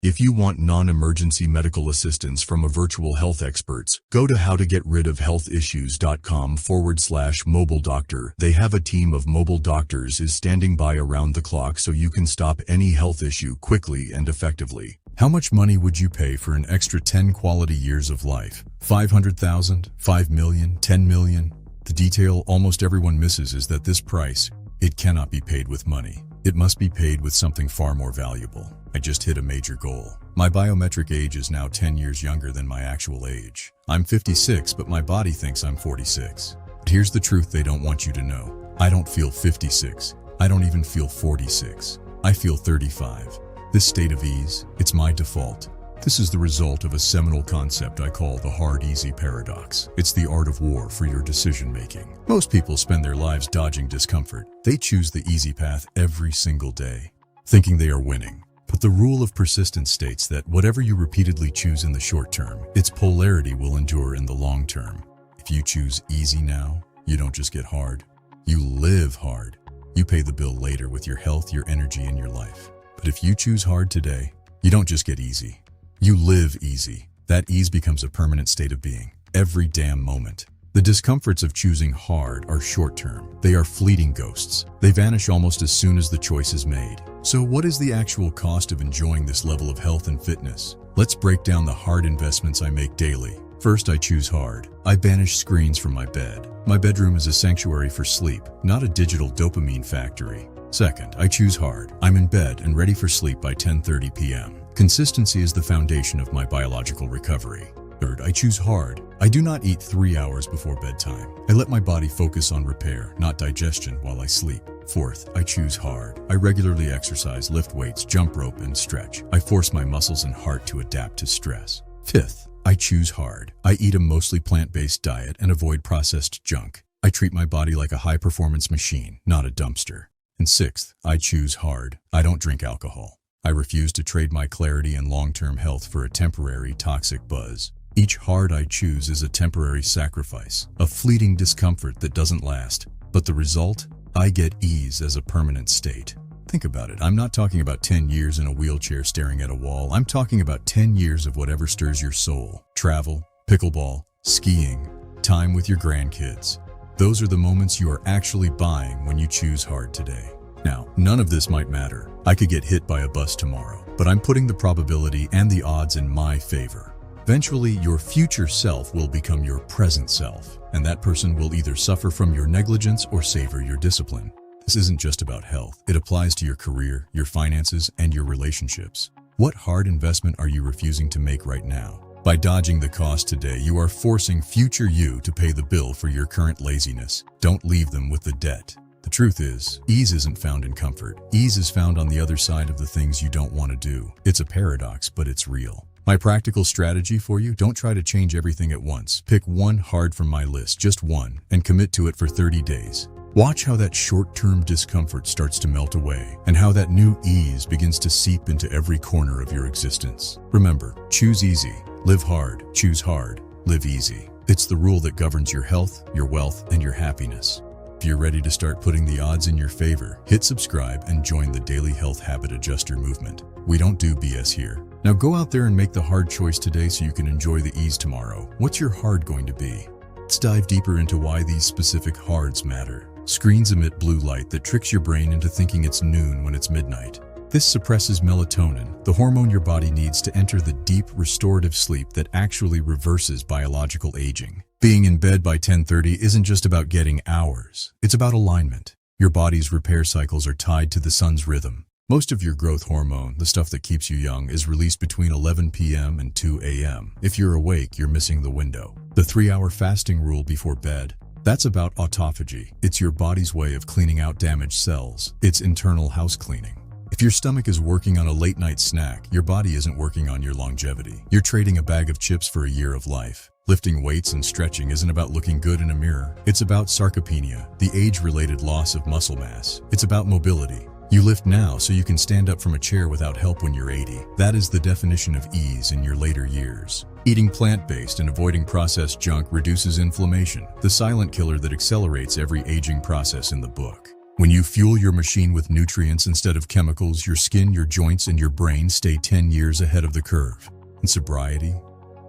If you want non-emergency medical assistance from a virtual health experts, go to howtogetridofhealthissues.com/mobile doctor. They have a team of mobile doctors is standing by around the clock so you can stop any health issue quickly and effectively. How much money would you pay for an extra 10 quality years of life? 500,000, 5 million, 10 million? The detail almost everyone misses is that this price, it cannot be paid with money. It must be paid with something far more valuable. I just hit a major goal. My biometric age is now 10 years younger than my actual age. I'm 56, but my body thinks I'm 46. But here's the truth they don't want you to know. I don't feel 56. I don't even feel 46. I feel 35. This state of ease, it's my default. This is the result of a seminal concept I call the hard-easy paradox. It's the art of war for your decision-making. Most people spend their lives dodging discomfort. They choose the easy path every single day, thinking they are winning. But the rule of persistence states that whatever you repeatedly choose in the short term, its polarity will endure in the long term. If you choose easy now, you don't just get hard. You live hard. You pay the bill later with your health, your energy, and your life. But if you choose hard today, you don't just get easy. You live easy. That ease becomes a permanent state of being, every damn moment. The discomforts of choosing hard are short-term. They are fleeting ghosts. They vanish almost as soon as the choice is made. So what is the actual cost of enjoying this level of health and fitness? Let's break down the hard investments I make daily. First, I choose hard. I banish screens from my bed. My bedroom is a sanctuary for sleep, not a digital dopamine factory. Second, I choose hard. I'm in bed and ready for sleep by 10:30 p.m. Consistency is the foundation of my biological recovery. Third, I choose hard. I do not eat 3 hours before bedtime. I let my body focus on repair, not digestion, while I sleep. Fourth, I choose hard. I regularly exercise, lift weights, jump rope, and stretch. I force my muscles and heart to adapt to stress. Fifth, I choose hard. I eat a mostly plant-based diet and avoid processed junk. I treat my body like a high-performance machine, not a dumpster. And sixth, I choose hard. I don't drink alcohol. I refuse to trade my clarity and long-term health for a temporary toxic buzz. Each hard I choose is a temporary sacrifice, a fleeting discomfort that doesn't last. But the result? I get ease as a permanent state. Think about it. I'm not talking about 10 years in a wheelchair staring at a wall. I'm talking about 10 years of whatever stirs your soul. Travel, pickleball, skiing, time with your grandkids. Those are the moments you are actually buying when you choose hard today. Now, none of this might matter. I could get hit by a bus tomorrow, but I'm putting the probability and the odds in my favor. Eventually, your future self will become your present self, and that person will either suffer from your negligence or savor your discipline. This isn't just about health. It applies to your career, your finances, and your relationships. What hard investment are you refusing to make right now? By dodging the cost today, you are forcing future you to pay the bill for your current laziness. Don't leave them with the debt. The truth is, ease isn't found in comfort. Ease is found on the other side of the things you don't want to do. It's a paradox, but it's real. My practical strategy for you: don't try to change everything at once. Pick one hard from my list, just one, and commit to it for 30 days. Watch how that short-term discomfort starts to melt away, and how that new ease begins to seep into every corner of your existence. Remember, choose easy, live hard, choose hard, live easy. It's the rule that governs your health, your wealth, and your happiness. If you're ready to start putting the odds in your favor, hit subscribe and join the Daily Health Habit Adjuster movement. We don't do BS here. Now go out there and make the hard choice today so you can enjoy the ease tomorrow. What's your hard going to be? Let's dive deeper into why these specific hards matter. Screens emit blue light that tricks your brain into thinking it's noon when it's midnight. This suppresses melatonin, the hormone your body needs to enter the deep, restorative sleep that actually reverses biological aging. Being in bed by 10:30 isn't just about getting hours. It's about alignment. Your body's repair cycles are tied to the sun's rhythm. Most of your growth hormone, the stuff that keeps you young, is released between 11 p.m. and 2 a.m. If you're awake, you're missing the window. The 3-hour fasting rule before bed, that's about autophagy. It's your body's way of cleaning out damaged cells. It's internal house cleaning. If your stomach is working on a late-night snack, your body isn't working on your longevity. You're trading a bag of chips for a year of life. Lifting weights and stretching isn't about looking good in a mirror. It's about sarcopenia, the age-related loss of muscle mass. It's about mobility. You lift now so you can stand up from a chair without help when you're 80. That is the definition of ease in your later years. Eating plant-based and avoiding processed junk reduces inflammation, the silent killer that accelerates every aging process in the book. When you fuel your machine with nutrients instead of chemicals, your skin, your joints, and your brain stay 10 years ahead of the curve. And sobriety?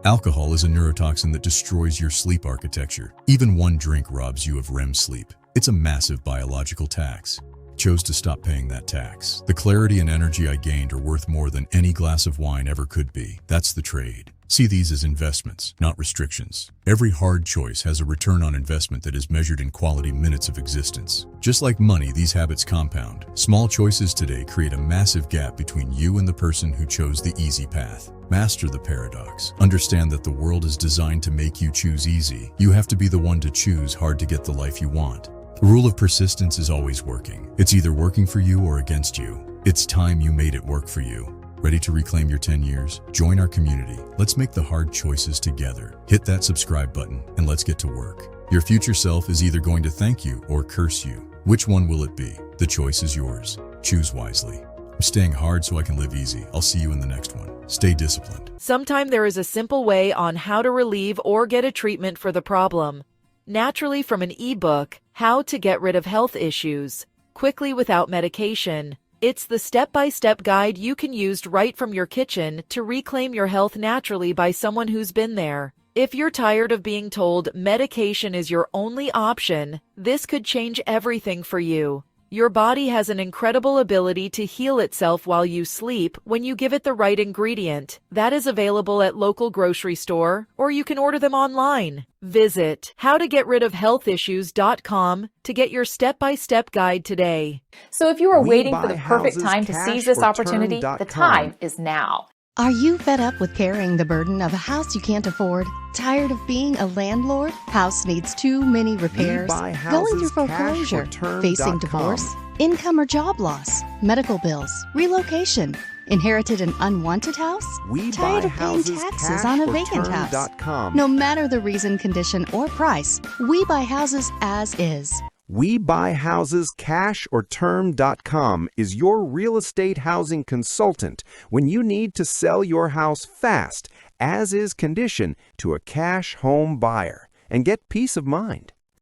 Alcohol is a neurotoxin that destroys your sleep architecture. Even one drink robs you of REM sleep. It's a massive biological tax. Chose to stop paying that tax. The clarity and energy I gained are worth more than any glass of wine ever could be. That's the trade. See these as investments, not restrictions. Every hard choice has a return on investment that is measured in quality minutes of existence. Just like money, these habits compound. Small choices today create a massive gap between you and the person who chose the easy path. Master the paradox. Understand that the world is designed to make you choose easy. You have to be the one to choose hard to get the life you want. The rule of persistence is always working. It's either working for you or against you. It's time you made it work for you. Ready to reclaim your 10 years? Join our community. Let's make the hard choices together. Hit that subscribe button and let's get to work. Your future self is either going to thank you or curse you. Which one will it be? The choice is yours. Choose wisely. I'm staying hard so I can live easy. I'll see you in the next one. Stay disciplined. Sometimes there is a simple way on how to relieve or get a treatment for the problem. Naturally from an ebook, How to Get Rid of Health Issues, Quickly Without Medication. It's the step-by-step guide you can use right from your kitchen to reclaim your health naturally by someone who's been there. If you're tired of being told medication is your only option, this could change everything for you. Your body has an incredible ability to heal itself while you sleep when you give it the right ingredient. That is available at local grocery store, or you can order them online. Visit howtogetridofhealthissues.com to get your step-by-step guide today. So if you are waiting for the perfect time to seize this opportunity, the time is now. Are you fed up with carrying the burden of a house you can't afford? Tired of being a landlord? House needs too many repairs? Going through foreclosure? Facing divorce? Income or job loss? Medical bills? Relocation? Inherited an unwanted house? Tired of paying taxes on a vacant house? No matter the reason, condition, or price, we buy houses as is. WeBuyHousesCashOrTerm.com is your real estate housing consultant when you need to sell your house fast, as is condition, to a cash home buyer and get peace of mind.